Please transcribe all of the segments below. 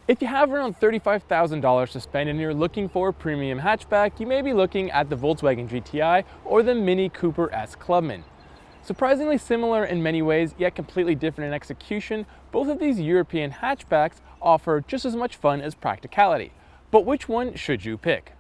If you have around $35,000 to spend and you're looking for a premium hatchback, you may be looking at the Volkswagen GTI or the Mini Cooper S Clubman. Surprisingly similar in many ways, yet completely different in execution, both of these European hatchbacks offer just as much fun as practicality. But which one should you pick?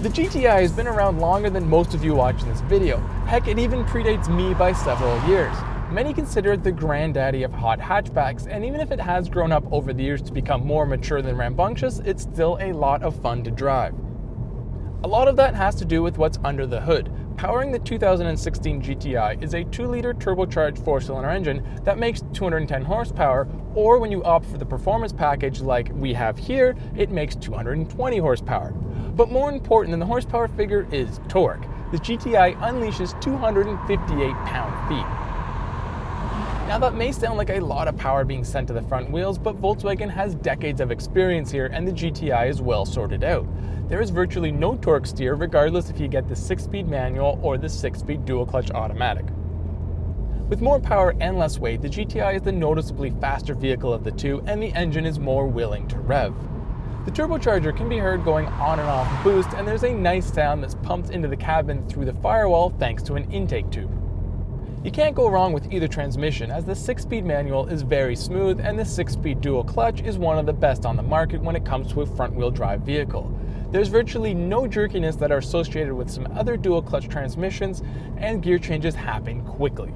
The GTI has been around longer than most of you watching this video. Heck, it even predates me by several years. Many consider it the granddaddy of hot hatchbacks, and even if it has grown up over the years to become more mature than rambunctious, it's still a lot of fun to drive. A lot of that has to do with what's under the hood. Powering the 2016 GTI is a 2-liter turbocharged 4-cylinder engine that makes 210 horsepower, or when you opt for the performance package like we have here, it makes 220 horsepower. But more important than the horsepower figure is torque. The GTI unleashes 258 pound-feet. Now that may sound like a lot of power being sent to the front wheels, but Volkswagen has decades of experience here and the GTI is well sorted out. There is virtually no torque steer regardless if you get the 6-speed manual or the 6-speed dual-clutch automatic. With more power and less weight, the GTI is the noticeably faster vehicle of the two, and the engine is more willing to rev. The turbocharger can be heard going on and off boost, and there's a nice sound that's pumped into the cabin through the firewall thanks to an intake tube. You can't go wrong with either transmission, as the 6-speed manual is very smooth and the 6-speed dual clutch is one of the best on the market when it comes to a front-wheel drive vehicle. There's virtually no jerkiness that are associated with some other dual clutch transmissions, and gear changes happen quickly.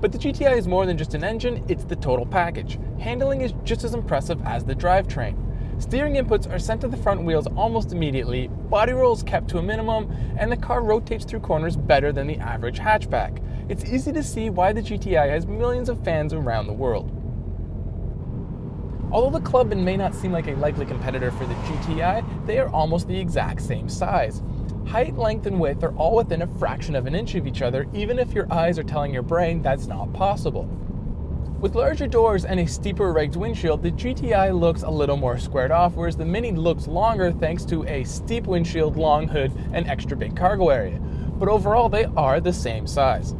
But the GTI is more than just an engine, it's the total package. Handling is just as impressive as the drivetrain. Steering inputs are sent to the front wheels almost immediately, body roll is kept to a minimum, and the car rotates through corners better than the average hatchback. It's easy to see why the GTI has millions of fans around the world. Although the Clubman may not seem like a likely competitor for the GTI, they are almost the exact same size. Height, length, and width are all within a fraction of an inch of each other, even if your eyes are telling your brain that's not possible. With larger doors and a steeper rigged windshield, the GTI looks a little more squared off, whereas the Mini looks longer thanks to a steep windshield, long hood, and extra big cargo area. But overall, they are the same size.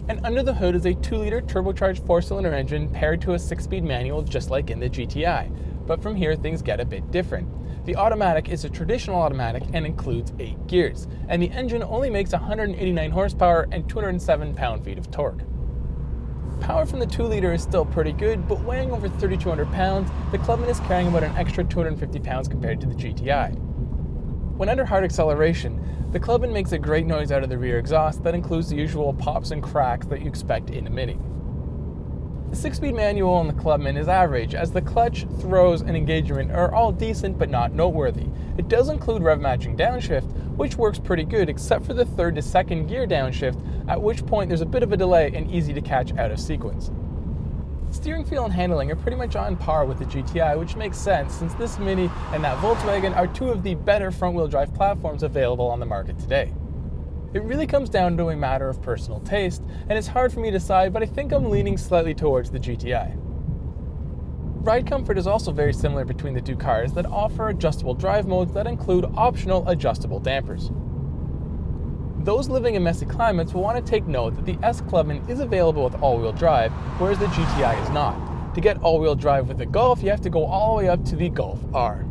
And under the hood is a 2-liter turbocharged 4-cylinder engine paired to a 6-speed manual just like in the GTI. But from here, things get a bit different. The automatic is a traditional automatic and includes 8 gears, and the engine only makes 189 horsepower and 207 pound-feet of torque. Power from the 2-liter is still pretty good, but weighing over 3,200 pounds, the Clubman is carrying about an extra 250 pounds compared to the GTI. When under hard acceleration, the Clubman makes a great noise out of the rear exhaust that includes the usual pops and cracks that you expect in a Mini. The 6-speed manual on the Clubman is average, as the clutch, throws, and engagement are all decent but not noteworthy. It does include rev matching downshift, which works pretty good except for the 3rd to 2nd gear downshift, at which point there's a bit of a delay and easy to catch out of sequence. Steering feel and handling are pretty much on par with the GTI, which makes sense since this Mini and that Volkswagen are two of the better front-wheel drive platforms available on the market today. It really comes down to a matter of personal taste, and it's hard for me to decide, but I think I'm leaning slightly towards the GTI. Ride comfort is also very similar between the two cars that offer adjustable drive modes that include optional adjustable dampers. Those living in messy climates will want to take note that the S Clubman is available with all-wheel drive, whereas the GTI is not. To get all-wheel drive with the Golf, you have to go all the way up to the Golf R.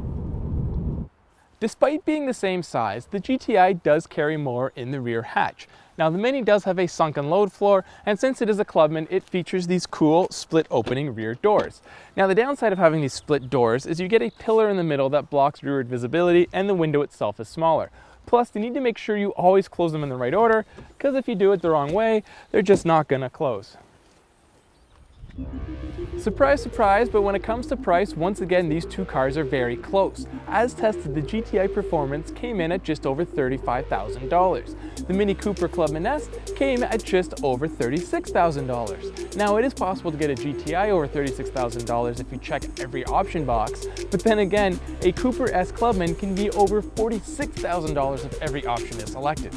Despite being the same size, the GTI does carry more in the rear hatch. Now the Mini does have a sunken load floor, and since it is a Clubman, it features these cool split opening rear doors. Now the downside of having these split doors is you get a pillar in the middle that blocks rearward visibility, and the window itself is smaller. Plus, you need to make sure you always close them in the right order, because if you do it the wrong way, they're just not gonna close. Surprise, surprise, but when it comes to price, once again, these two cars are very close. As tested, the GTI Performance came in at just over $35,000. The Mini Cooper Clubman S came at just over $36,000. Now, it is possible to get a GTI over $36,000 if you check every option box, but then again, a Cooper S Clubman can be over $46,000 if every option is selected.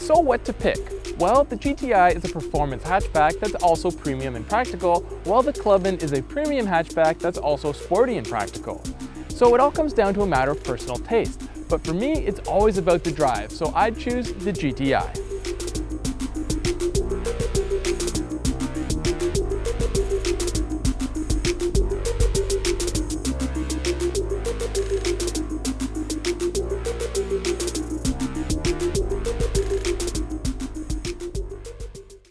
So what to pick? Well, the GTI is a performance hatchback that's also premium and practical, while the Clubman is a premium hatchback that's also sporty and practical. So it all comes down to a matter of personal taste. But for me, it's always about the drive, so I'd choose the GTI.